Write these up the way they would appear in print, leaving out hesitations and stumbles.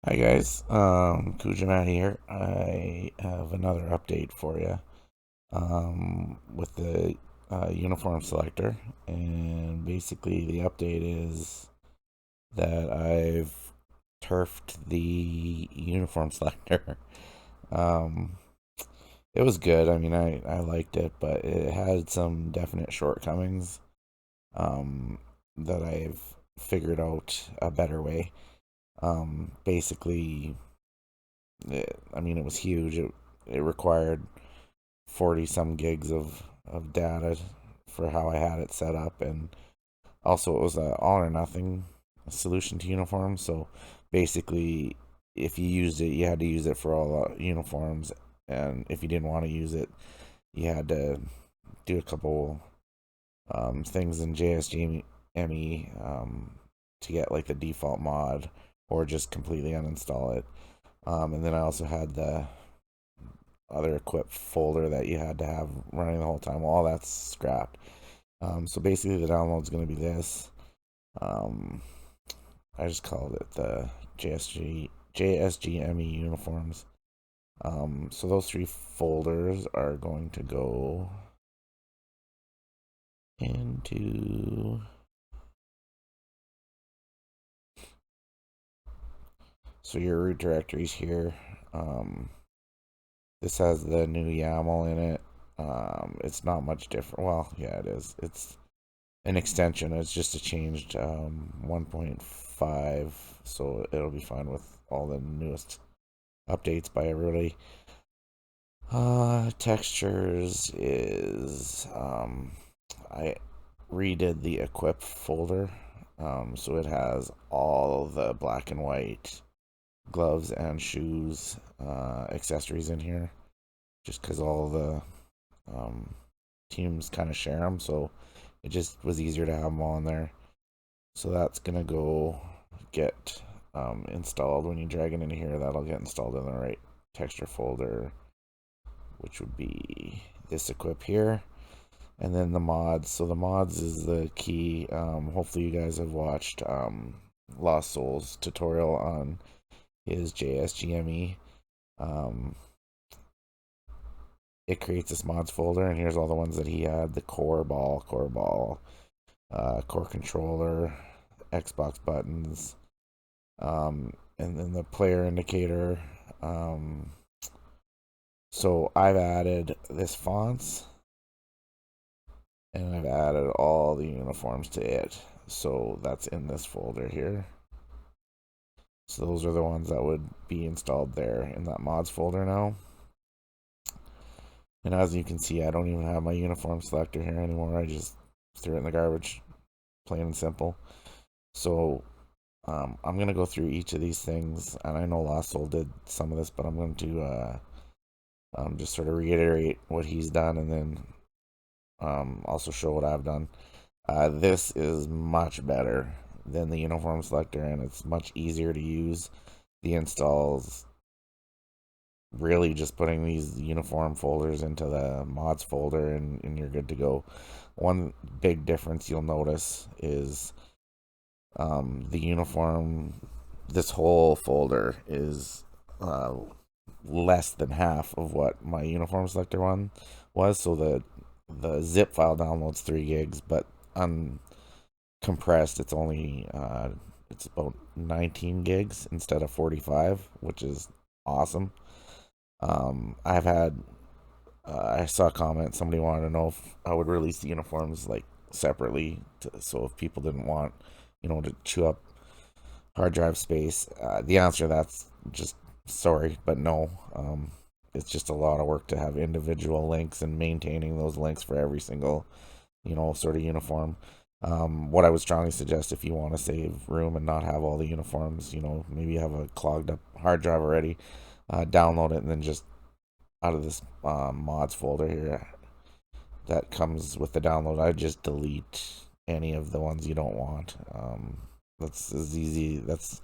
Hi guys, CujoMatty here. I have another update for you with the Uniform Selector, and basically the update is that I've turfed the Uniform Selector. um, it was good. I mean, I liked it, but it had some definite shortcomings that I've figured out a better way. Basically, I mean, it was huge. It required 40 some gigs of data for how I had it set up, and also it was a all or nothing solution to uniforms. So basically, if you used it, you had to use it for all uniforms, and if you didn't want to use it, you had to do a couple things in JSGME to get like the default mod, or just completely uninstall it. And then I also had the other equip folder that you had to have running the whole time. Well, all that's scrapped. So basically, the download's going to be this. Um, I just called it the JSGME uniforms. So those three folders are going to go into. So your root directories here. Um, this has the new YAML in it. It's not much different. Well, yeah, it is. It's an extension. It's just a changed 1.5, so it'll be fine with all the newest updates by everybody. Textures is I redid the equip folder, so it has all the black and white gloves and shoes accessories in here, just because all the um, teams kind of share them, so it just was easier to have them all in there. So that's gonna go get installed when you drag it into here. That'll get installed in the right texture folder, which would be this equip here, and then the mods. So the mods is the key. Hopefully you guys have watched Lostsouls tutorial on his JSGME. Um, it creates this mods folder, and here's all the ones that he had: the core controller, Xbox buttons, and then the player indicator. Um, so I've added this fonts, and I've added all the uniforms to it. So that's in this folder here. So those are the ones that would be installed there in that mods folder now. And as you can see, I don't even have my uniform selector here anymore. I just threw it in the garbage, plain and simple. So I'm gonna go through each of these things, and I know Lost Soul did some of this, but I'm going to just sort of reiterate what he's done, and then also show what I've done. This is much better than the uniform selector, and it's much easier to use. The installs really just putting these uniform folders into the mods folder, and you're good to go. One big difference you'll notice is the uniform. This whole folder is less than half of what my uniform selector one was. So the zip file downloads 3 gigs, but uncompressed it's only it's about 19 gigs instead of 45, which is awesome. I've had I saw a comment, somebody wanted to know if I would release the uniforms like separately, so if people didn't want to chew up hard drive space. The answer to that's just sorry, but no. It's just a lot of work to have individual links and maintaining those links for every single, sort of uniform. What I would strongly suggest, if you want to save room and not have all the uniforms, maybe you have a clogged up hard drive already, download it, and then just out of this mods folder here that comes with the download, I just delete any of the ones you don't want. That's as easy. That's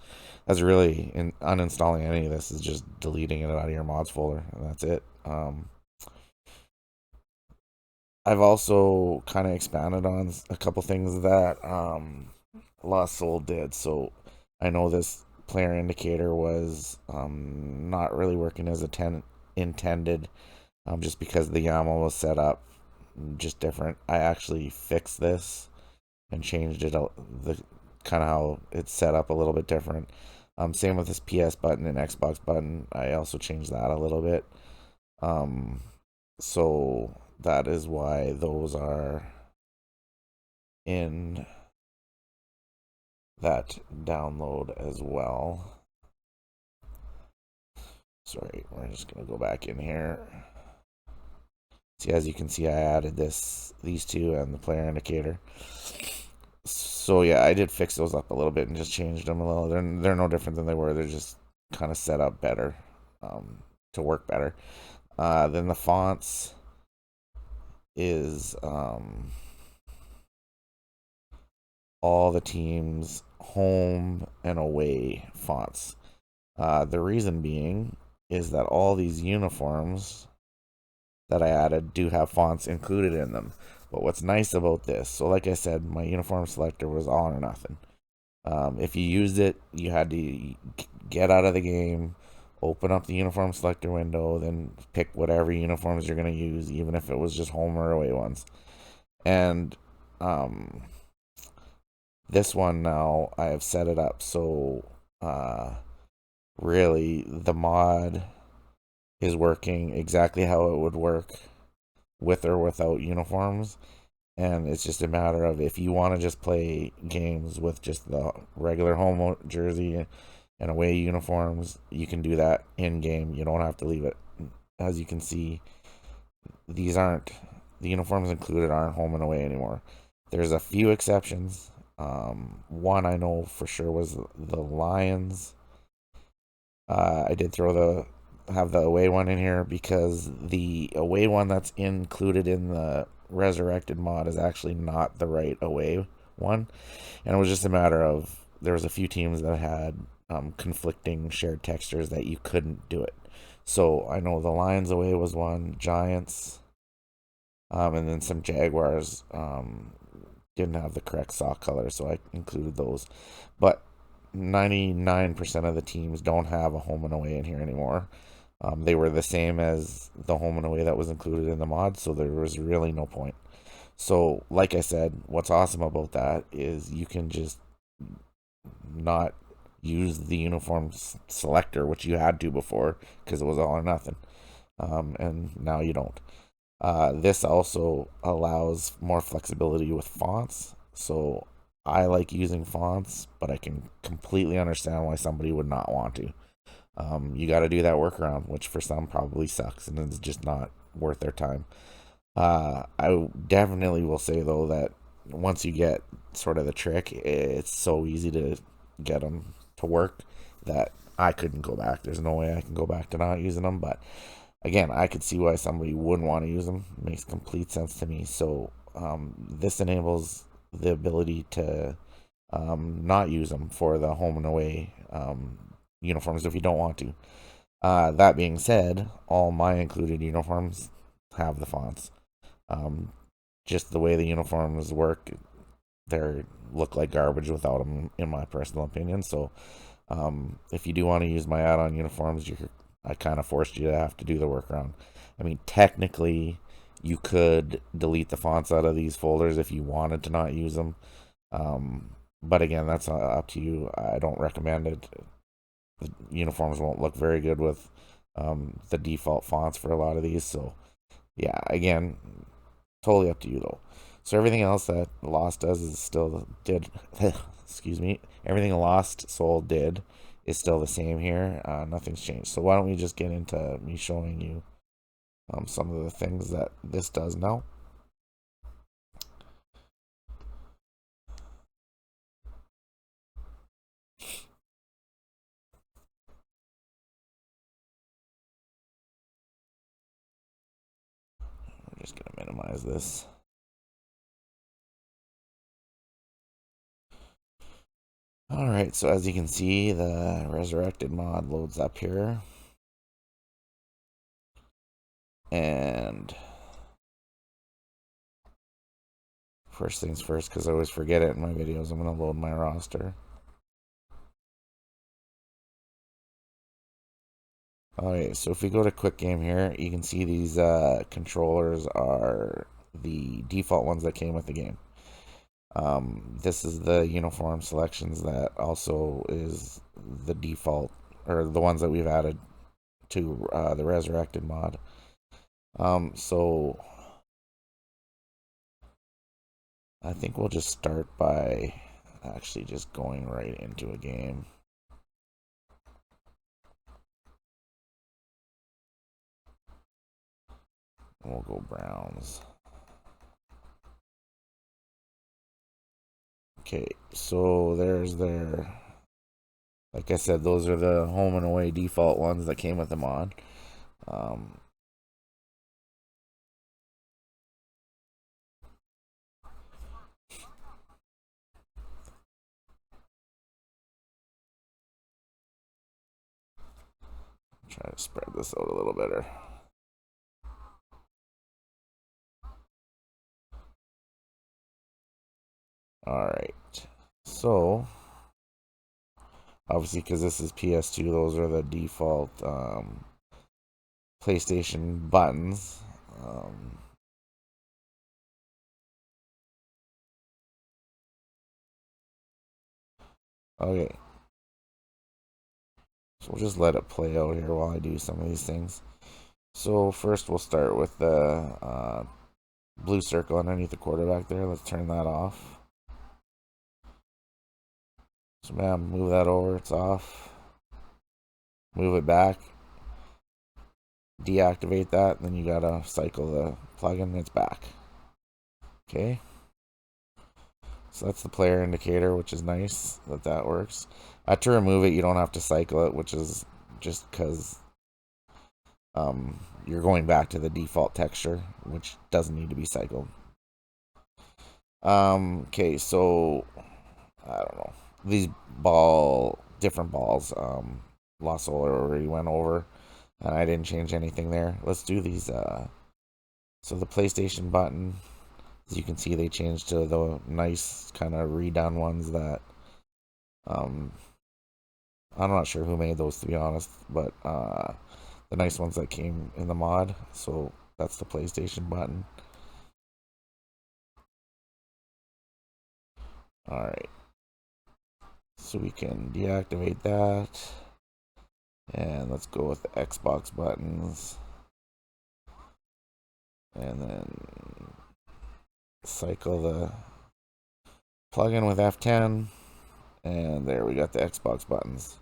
really uninstalling any of this is just deleting it out of your mods folder, and that's it. I've also kind of expanded on a couple things that Lost Soul did. So I know this player indicator was not really working as intended, just because the YAML was set up just different. I actually fixed this and changed it the kind of how it's set up a little bit different. Same with this PS button and Xbox button. I also changed that a little bit. So that is why those are in that download as well. Sorry, we're just gonna go back in here. See, as you can see, I added these two and the player indicator. So yeah, I did fix those up a little bit and just changed them a little. They're no different than they were. They're just kind of set up better, to work better. Then the fonts is all the teams' home and away fonts. The reason being is that all these uniforms that I added do have fonts included in them. But what's nice about this, so like I said, my uniform selector was all or nothing. If you used it, you had to get out of the game, open up the uniform selector window, then pick whatever uniforms you're going to use, even if it was just home or away ones. And this one now, I have set it up so really the mod is working exactly how it would work with or without uniforms. And it's just a matter of if you want to just play games with just the regular home jersey and away uniforms, you can do that in game. You don't have to leave it. As you can see, these aren't the uniforms included aren't home and away anymore. There's a few exceptions. One I know for sure was the Lions. I did have the away one in here because the away one that's included in the resurrected mod is actually not the right away one, and it was just a matter of there was a few teams that had conflicting shared textures that you couldn't do it. So I know the Lions away was one, Giants, and then some Jaguars didn't have the correct sock color, so I included those. But 99% of the teams don't have a home and away in here anymore. They were the same as the home and away that was included in the mod, so there was really no point. So, like I said, what's awesome about that is you can just not use the uniform selector, which you had to before because it was all or nothing, and now you don't. This also allows more flexibility with fonts, so I like using fonts, but I can completely understand why somebody would not want to. You got to do that workaround, which for some probably sucks and it's just not worth their time. I definitely will say though that once you get sort of the trick, it's so easy to get them to work that I couldn't go back. There's no way I can go back to not using them, but again, I could see why somebody wouldn't want to use them. It makes complete sense to me. So this enables the ability to not use them for the home and away uniforms if you don't want to. That being said, all my included uniforms have the fonts. Just the way the uniforms work, they look like garbage without them, in my personal opinion. So if you do want to use my add-on uniforms, I kind of forced you to have to do the workaround. I mean, technically, you could delete the fonts out of these folders if you wanted to not use them. But again, that's up to you. I don't recommend it. The uniforms won't look very good with the default fonts for a lot of these. So, yeah, again, totally up to you though. So everything else that Lost does is still did. Excuse me. Everything Lost Soul did is still the same here. Nothing's changed. So why don't we just get into me showing you some of the things that this does now. I'm just going to minimize this. Alright, so as you can see, the Resurrected mod loads up here. And first things first, because I always forget it in my videos, I'm going to load my roster. Alright, so if we go to quick game here, you can see these controllers are the default ones that came with the game. This is the uniform selections that also is the default, or the ones that we've added to the resurrected mod. So I think we'll just start by actually just going right into a game. We'll go Browns. Okay, so there's their, like I said, those are the home and away default ones that came with the mod. Try to spread this out a little better. Alright, so obviously because this is PS2, those are the default PlayStation buttons. Okay, so we'll just let it play out here while I do some of these things. So first we'll start with the blue circle underneath the quarterback there. Let's turn that off. So man, move that over, it's off. Move it back. Deactivate that, then you gotta cycle the plugin, it's back. Okay. So that's the player indicator, which is nice that works. To remove it, you don't have to cycle it, which is just because you're going back to the default texture, which doesn't need to be cycled. Okay, so I don't know. These different balls, Lostsouls already went over, and I didn't change anything there. Let's do these. So the PlayStation button, as you can see, they changed to the nice kind of redone ones that I'm not sure who made those, to be honest, but the nice ones that came in the mod. So that's the PlayStation button. Alright, so we can deactivate that, and let's go with the Xbox buttons, and then cycle the plugin with F10, and there we got the Xbox buttons.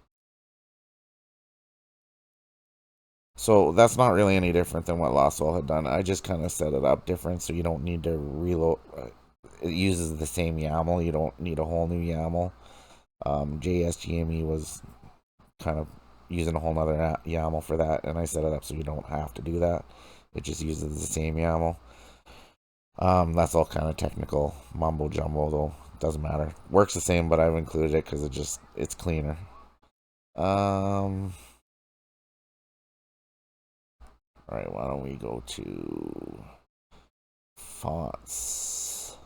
So that's not really any different than what Lostsouls had done. I just kind of set it up different, so you don't need to reload. It uses the same YAML. You don't need a whole new YAML. JSGME was kind of using a whole nother YAML for that, and I set it up so you don't have to do that. It just uses the same YAML. That's all kind of technical mumbo jumbo, though. Doesn't matter. Works the same, but I've included it because it's cleaner. Alright, why don't we go to fonts.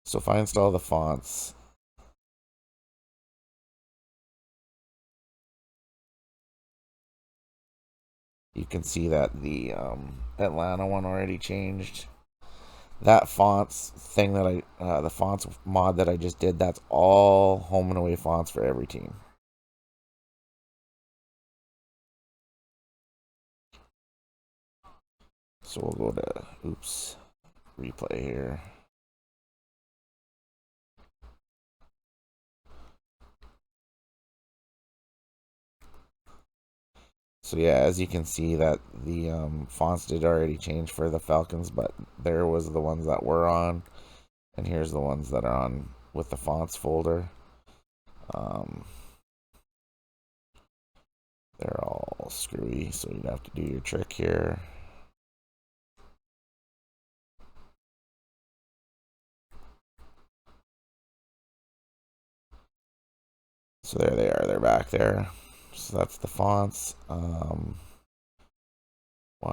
So if I install the fonts, you can see that the Atlanta one already changed. That fonts thing that the fonts mod that I just did, that's all home and away fonts for every team. So we'll go to, replay here. So yeah, as you can see that the fonts did already change for the Falcons, but there was the ones that were on, and here's the ones that are on with the fonts folder. They're all screwy, so you'd have to do your trick here. So there they are, they're back there. So that's the fonts. Why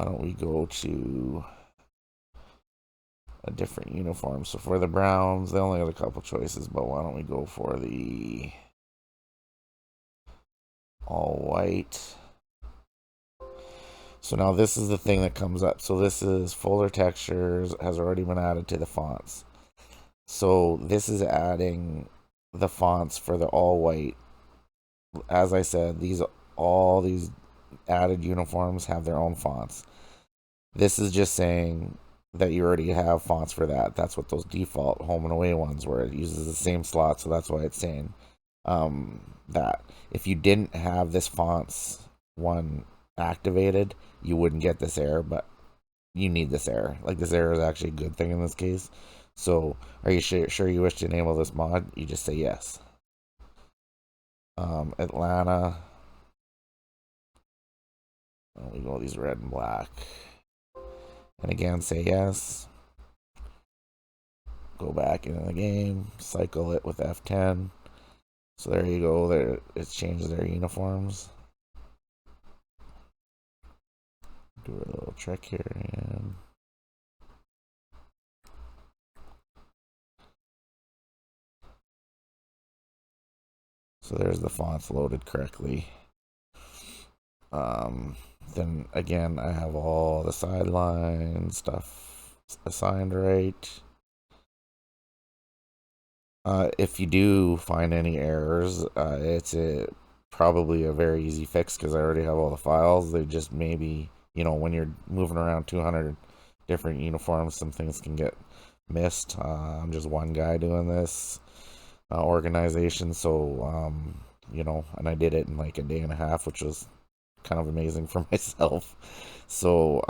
don't we go to a different uniform? So for the Browns, they only got a couple choices, but why don't we go for the all white? So now this is the thing that comes up. So this is folder textures has already been added to the fonts. So this is adding the fonts for the all white. As I said, all these added uniforms have their own fonts. This is just saying that you already have fonts for that. That's what those default home and away ones were. It uses the same slot, so that's why it's saying that. If you didn't have this fonts one activated, you wouldn't get this error, but you need this error. Like, this error is actually a good thing in this case. So, are you sure you wish to enable this mod? You just say yes. Atlanta. Oh, we go these red and black. And again, say yes. Go back into the game, cycle it with F10. So there you go. There, it changes their uniforms. Do a little trick here and so there's the fonts loaded correctly. Then again, I have all the sideline stuff assigned right. If you do find any errors, it's probably a very easy fix because I already have all the files. They just maybe, when you're moving around 200 different uniforms, some things can get missed. I'm just one guy doing this organization, so, and I did it in like a day and a half, which was kind of amazing for myself. So,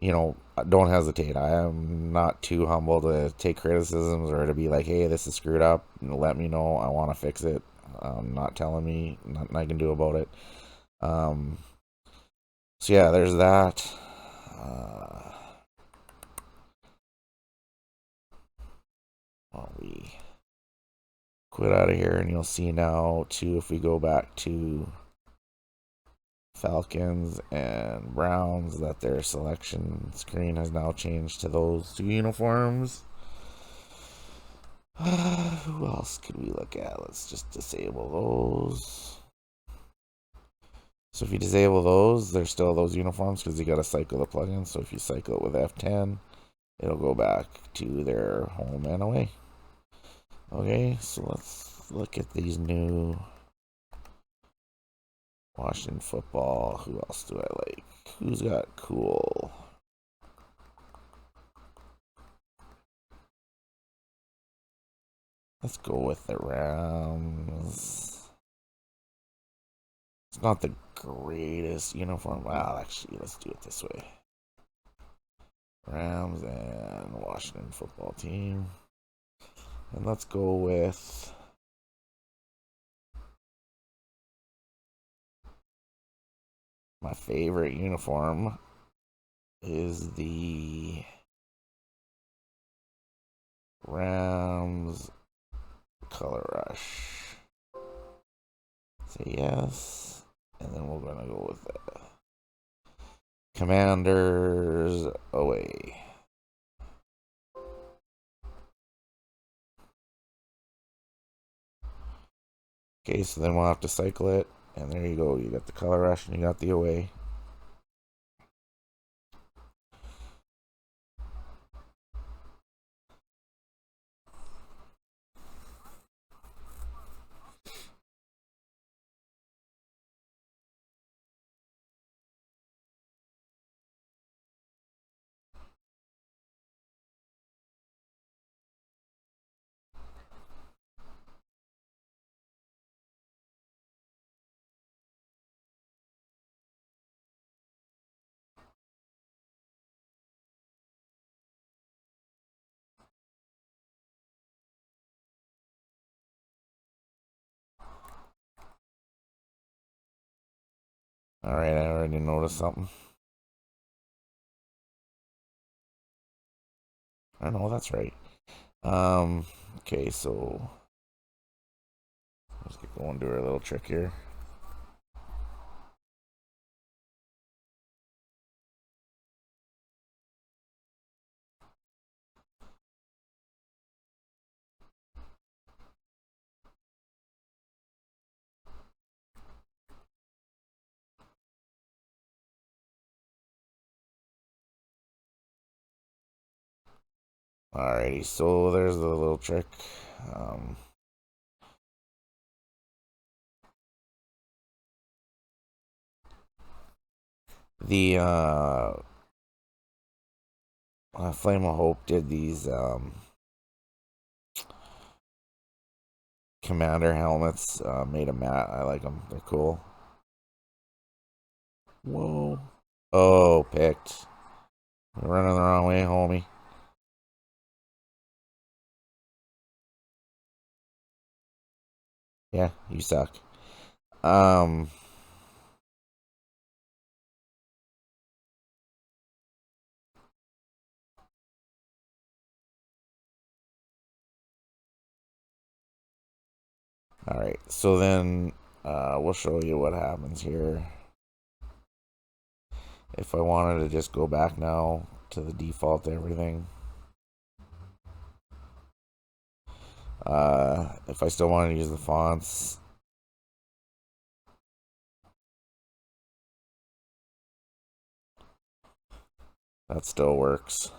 don't hesitate. I am not too humble to take criticisms or to be like, hey, this is screwed up. Let me know. I want to fix it. Not telling me nothing I can do about it. So yeah, there's that. We quit out of here, and you'll see now too if we go back to Falcons and Browns that their selection screen has now changed to those two uniforms. Who else could we look at? Let's just disable those. So if you disable those, there's still those uniforms because you got to cycle the plugin. So if you cycle it with F10, it'll go back to their home and away. Okay, so let's look at these new Washington football. Who else do I like? Who's got cool? Let's go with the Rams. It's not the greatest uniform. Well, actually, let's do it this way. Rams and Washington football team. And let's go with my favorite uniform is the Rams Color Rush. Say yes. And then we're going to go with the Commanders away. Okay, so then we'll have to cycle it. And there you go. You got the Color Rush and you got the away. Alright, I already noticed something. I know that's right. Okay, so let's get going, do our little trick here. Alrighty, so there's the little trick. The Flame of Hope did these commander helmets, made of matte. I like them. They're cool. Whoa. Oh, picked. You're running the wrong way, homie. Yeah, you suck. Um, Alright, so then we'll show you what happens here. If I wanted to just go back now to the default everything. If I still wanted to use the fonts, that still works.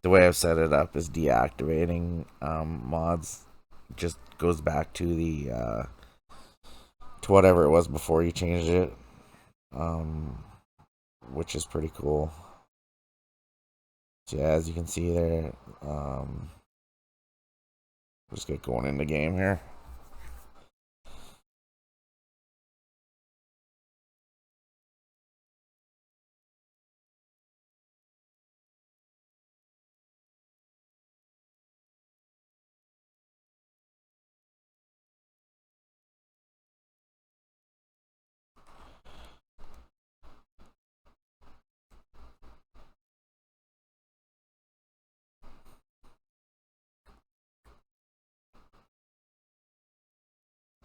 The way I've set it up is deactivating mods. Just goes back to the to whatever it was before you changed it, which is pretty cool. So yeah, as you can see there, just get going in the game here.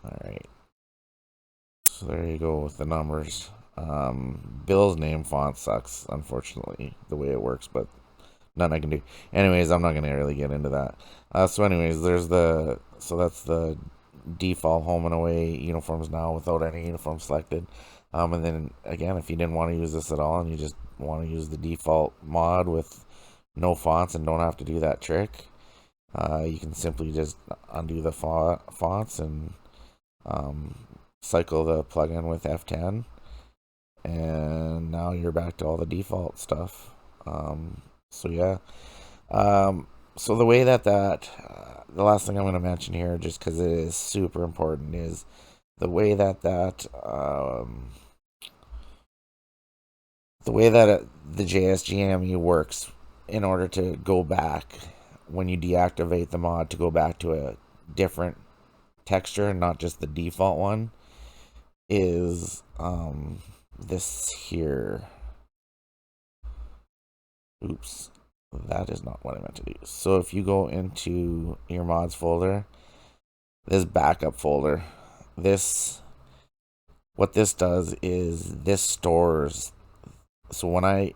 Alright. So there you go with the numbers. Bill's name font sucks, unfortunately, the way it works, but nothing I can do. Anyways, I'm not gonna really get into that. So anyways, that's the default home and away uniforms now without any uniform selected. And then again, if you didn't want to use this at all and you just want to use the default mod with no fonts and don't have to do that trick, you can simply just undo the fonts and cycle the plugin with F10, and now you're back to all the default stuff. So yeah. So the way the last thing I'm going to mention here, just because it is super important, is the way that the JSGME works. In order to go back when you deactivate the mod to go back to a different texture, not just the default one, is this here. Oops, that is not what I meant to do. So if you go into your mods folder, this backup folder, what this does is this stores. So when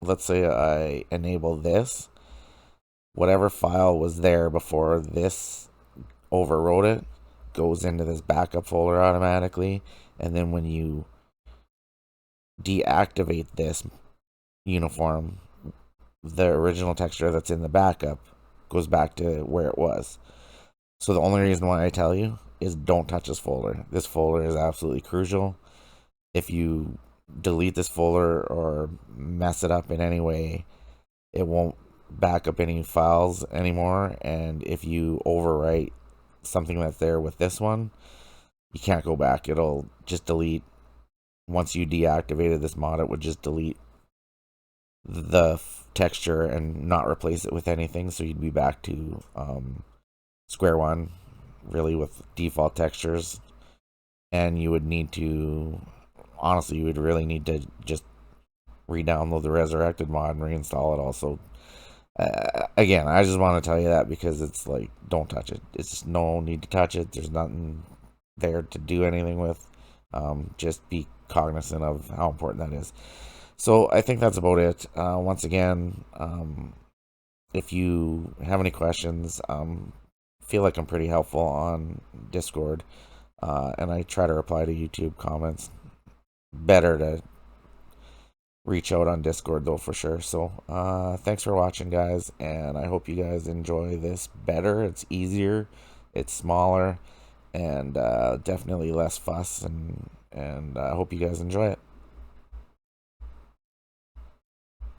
let's say I enable this, whatever file was there before this overwrote it goes into this backup folder automatically, and then when you deactivate this uniform, the original texture that's in the backup goes back to where it was. So the only reason why I tell you is don't touch this folder. This folder is absolutely crucial. If you delete this folder or mess it up in any way, it won't back up any files anymore. And if you overwrite something that's there with this one, you can't go back. It'll just delete. Once you deactivated this mod, it would just delete the texture and not replace it with anything. So you'd be back to square one, really, with default textures. And you would need to, honestly, you would really need to just re-download the resurrected mod and reinstall it also. Again, I just want to tell you that because it's like, don't touch it. It's just no need to touch it. There's nothing there to do anything with. Just be cognizant of how important that is. So I think that's about it. Once again, if you have any questions, feel like I'm pretty helpful on Discord, and I try to reply to YouTube comments better to reach out on Discord though for sure. So thanks for watching, guys, and I hope you guys enjoy this better. It's easier, it's smaller, and definitely less fuss, and I hope you guys enjoy it.